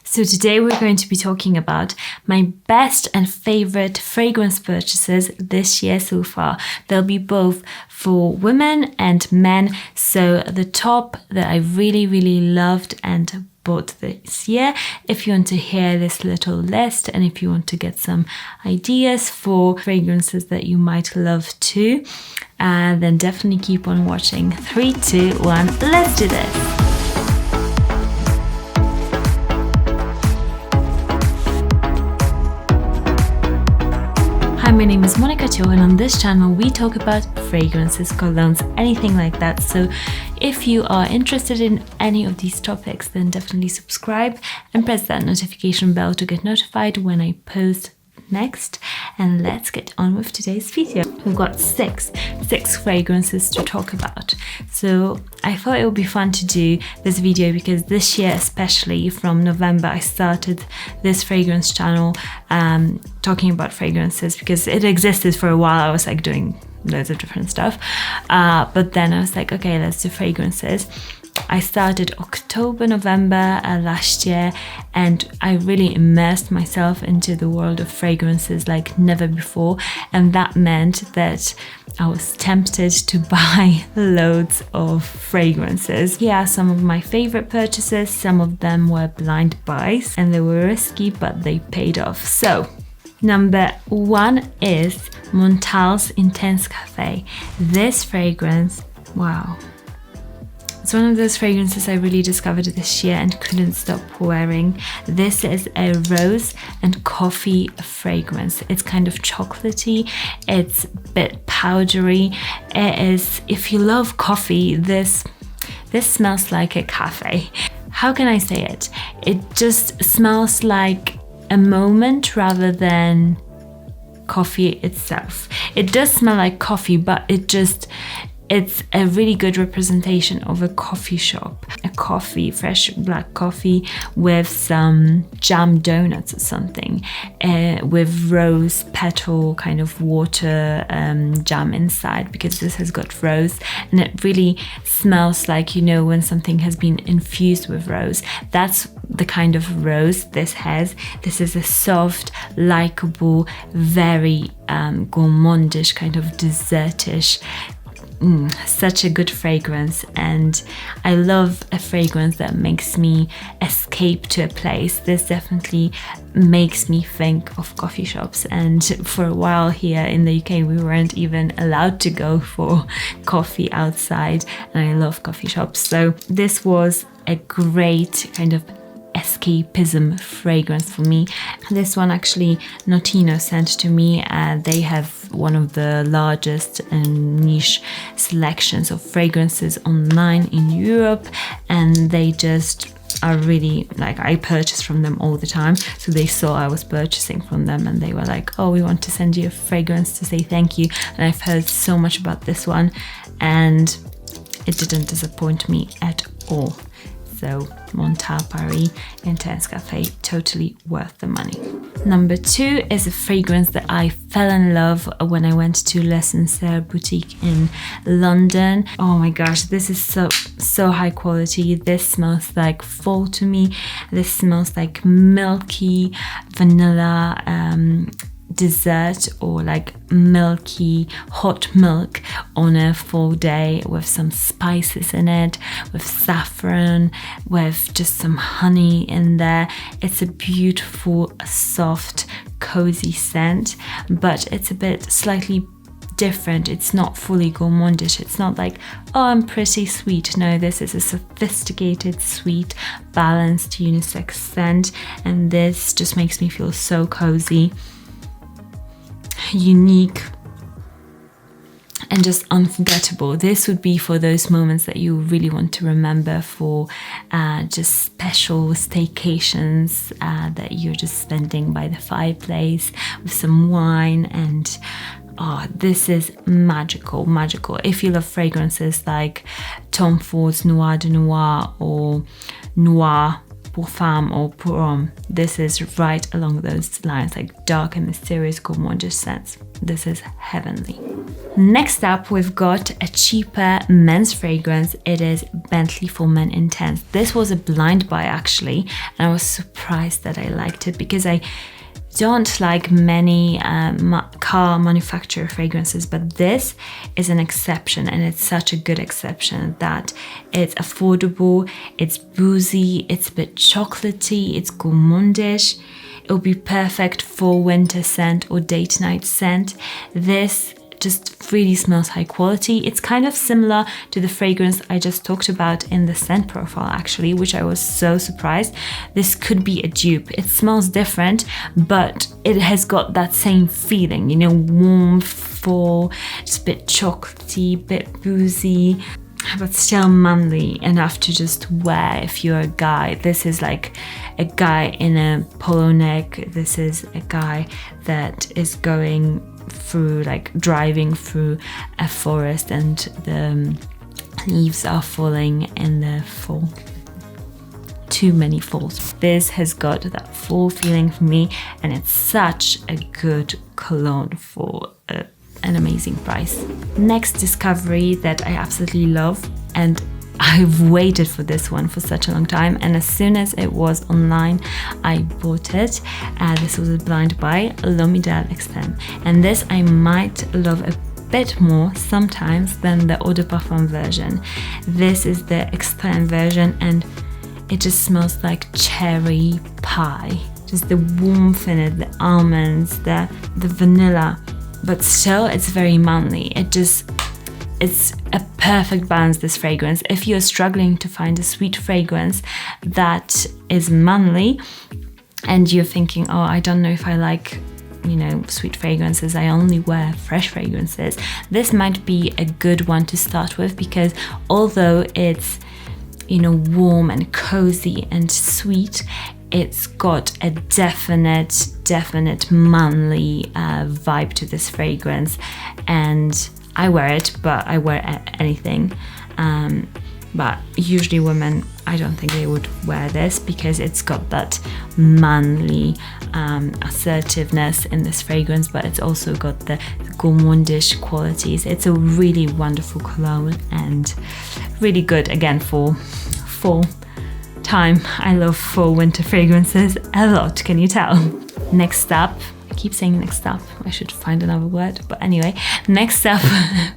So today we're going to be talking about my best and favorite fragrance purchases this year so far. They'll be both for women and men. So the top that I really loved and bought this year. If you want to hear this little list and if you want to get some ideas for fragrances that you might love too, then definitely keep on watching. 3, 2, 1, let's do this. Hi, my name is Monika and on this channel we talk about fragrances, colognes, anything like that. So if you are interested in any of these topics, then definitely subscribe and press that notification bell to get notified when I post next. And let's get on with today's video. We've got six fragrances to talk about. So I thought it would be fun to do this video because this year, especially from November, I started this fragrance channel talking about fragrances because it existed for a while. I was like doing loads of different stuff, but then I was like, okay, let's do fragrances. I started October, November last year, and I really immersed myself into the world of fragrances like never before, and that meant that I was tempted to buy loads of fragrances. Here are some of my favorite purchases. Some of them were blind buys and they were risky, but they paid off. So number 1 is Montblanc's Intense Cafe. This fragrance, wow. It's one of those fragrances I really discovered this year and couldn't stop wearing. This is a rose and coffee fragrance. It's kind of chocolatey, it's a bit powdery. It is, if you love coffee, this smells like a cafe. How can I say it? It just smells like a moment rather than coffee itself. It does smell like coffee, but it's a really good representation of a coffee shop. A coffee, fresh black coffee with some jam donuts or something, with rose petal kind of water jam inside, because this has got rose and it really smells like, you know, when something has been infused with rose. That's the kind of rose this has. This is a soft, likable, very gourmandish, kind of dessertish. Such a good fragrance, and I love a fragrance that makes me escape to a place. This definitely makes me think of coffee shops, and for a while here in the UK we weren't even allowed to go for coffee outside, and I love coffee shops. So this was a great kind of escapism fragrance for me. This one actually Notino sent to me. They have one of the largest and niche selections of fragrances online in Europe, and they just are really like, I purchase from them all the time, so they saw I was purchasing from them and they were like, oh, we want to send you a fragrance to say thank you. And I've heard so much about this one and it didn't disappoint me at all. So Montblanc Paris Intense Cafe, totally worth the money. Number 2 is a fragrance that I fell in love when I went to Le Sincere boutique in London. Oh my gosh, this is so high quality. This smells like fall to me. This smells like milky vanilla dessert, or like milky hot milk on a fall day with some spices in it, with saffron, with just some honey in there. It's a beautiful, soft, cozy scent, but it's a bit slightly different. It's not fully gourmandish. It's not like, oh, I'm pretty sweet. No, this is a sophisticated, sweet, balanced, unisex scent, and this just makes me feel so cozy, unique, and just unforgettable. This would be for those moments that you really want to remember, for just special staycations that you're just spending by the fireplace with some wine, and oh, this is magical. If you love fragrances like Tom Ford's Noir de Noir or Noir pour femme or pour homme, this is right along those lines, like dark and mysterious gourmandish scents. This is heavenly. Next up, we've got a cheaper men's fragrance. It is Bentley for Men Intense. This was a blind buy actually, and I was surprised that I liked it because I don't like many car manufacturer fragrances, but this is an exception, and it's such a good exception that it's affordable, it's boozy, it's a bit chocolatey, it's gourmandish. It'll be perfect for winter scent or date night scent. This just really smells high quality. It's kind of similar to the fragrance I just talked about in the scent profile actually, which I was so surprised. This could be a dupe. It smells different, but it has got that same feeling, you know, warm, full, just a bit chocolatey, bit boozy, but still manly enough to just wear if you're a guy. This is like a guy in a polo neck. This is a guy that is driving through a forest and the leaves are falling in the fall. Too many falls. This has got that fall feeling for me, and it's such a good cologne for an amazing price. Next discovery that I absolutely love, and I've waited for this one for such a long time, and as soon as it was online I bought it. This was a blind buy, L'Homme Extrême, and this I might love a bit more sometimes than the Eau de Parfum version. This is the Extrême version, and it just smells like cherry pie. Just the warmth in it, the almonds, the vanilla, but still it's very manly. It's a perfect balance, this fragrance. If you're struggling to find a sweet fragrance that is manly and you're thinking, oh, I don't know if I like, you know, sweet fragrances, I only wear fresh fragrances, this might be a good one to start with, because although it's, you know, warm and cozy and sweet, it's got a definite manly vibe to this fragrance. And I wear it, but I wear anything. But usually women, I don't think they would wear this because it's got that manly assertiveness in this fragrance, but it's also got the gourmandish qualities. It's a really wonderful cologne and really good again for fall time. I love fall winter fragrances a lot, can you tell? Next up, I keep saying next up, I should find another word, but anyway, next up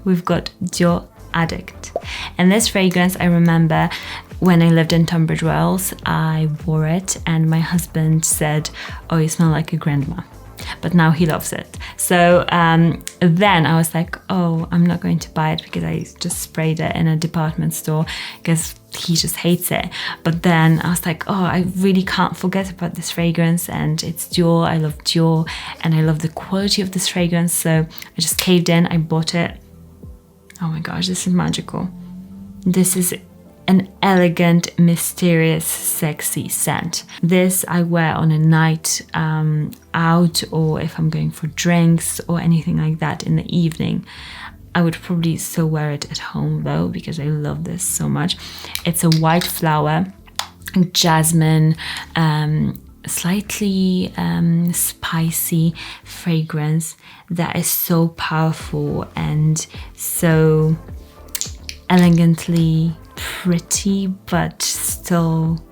we've got Dior Addict. And this fragrance, I remember when I lived in Tunbridge Wells, I wore it and my husband said, oh, you smell like a grandma. But now he loves it. So then I was like, oh, I'm not going to buy it because I just sprayed it in a department store because he just hates it. But then I was like, oh, I really can't forget about this fragrance, and it's Dior. I love Dior and I love the quality of this fragrance. So I just caved in, I bought it. Oh my gosh, this is magical. This is an elegant, mysterious, sexy scent. This I wear on a night out, or if I'm going for drinks or anything like that in the evening. I would probably still wear it at home though, because I love this so much. It's a white flower, jasmine, slightly spicy fragrance that is so powerful and so elegantly pretty, but still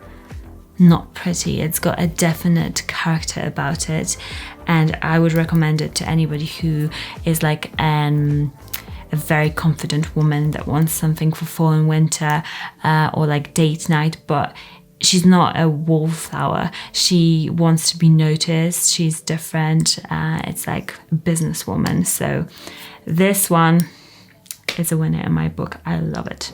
not pretty. It's got a definite character about it, and I would recommend it to anybody who is like a very confident woman that wants something for fall and winter, or like date night, but she's not a wallflower. She wants to be noticed. She's different. It's like a businesswoman. So this one is a winner in my book. I love it.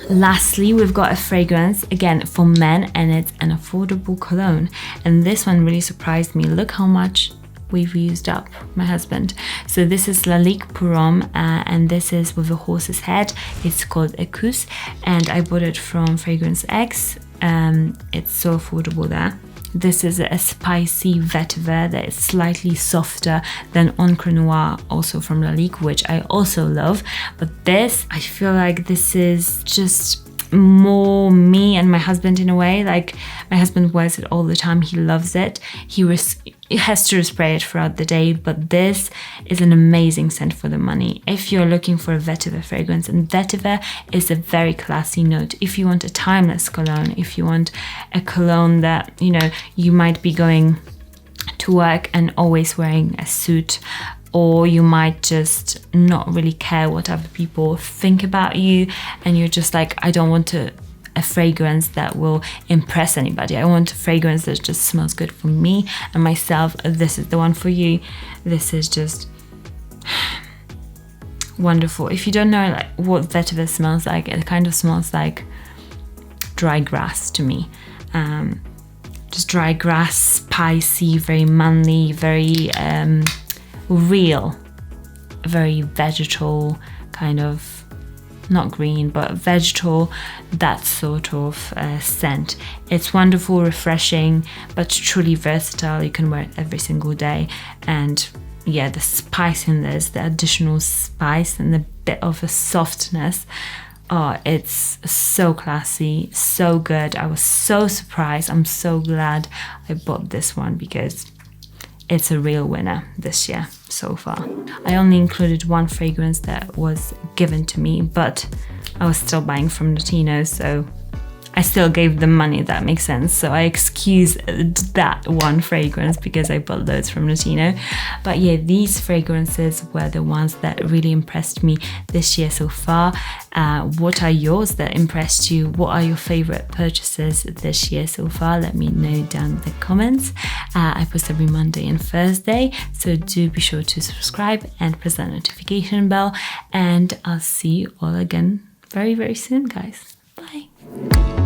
Lastly, we've got a fragrance again for men, and it's an affordable cologne. And this one really surprised me. Look how much we've used up, my husband. So this is Lalique pour Homme, and this is with a horse's head. It's called Écosse, and I bought it from Fragrance X. It's so affordable there. This is a spicy vetiver that is slightly softer than Encre Noire, also from Lalique, which I also love. But this, I feel like this is just more me and my husband in a way. Like, my husband wears it all the time. He loves it. He has to spray it throughout the day, but this is an amazing scent for the money. If you're looking for a vetiver fragrance, and vetiver is a very classy note. If you want a timeless cologne, if you want a cologne that, you know, you might be going to work and always wearing a suit, or you might just not really care what other people think about you, and you're just like, I don't want a fragrance that will impress anybody. I want a fragrance that just smells good for me and myself. This is the one for you. This is just wonderful. If you don't know like what vetiver smells like, it kind of smells like dry grass to me. Just dry grass, spicy, very manly, very real, very vegetal, kind of, not green, but vegetal, that sort of scent. It's wonderful, refreshing, but truly versatile. You can wear it every single day. And yeah, the spice in this, the additional spice and the bit of a softness, oh, it's so classy, so good. I was so surprised. I'm so glad I bought this one because it's a real winner this year so far. I only included one fragrance that was given to me, but I was still buying from Latino, so I still gave them money, if that makes sense. So I excuse that one fragrance because I bought loads from Latino. But yeah, these fragrances were the ones that really impressed me this year so far. What are yours that impressed you? What are your favorite purchases this year so far? Let me know down in the comments. I post every Monday and Thursday, so do be sure to subscribe and press that notification bell. And I'll see you all again very, very soon, guys. Bye.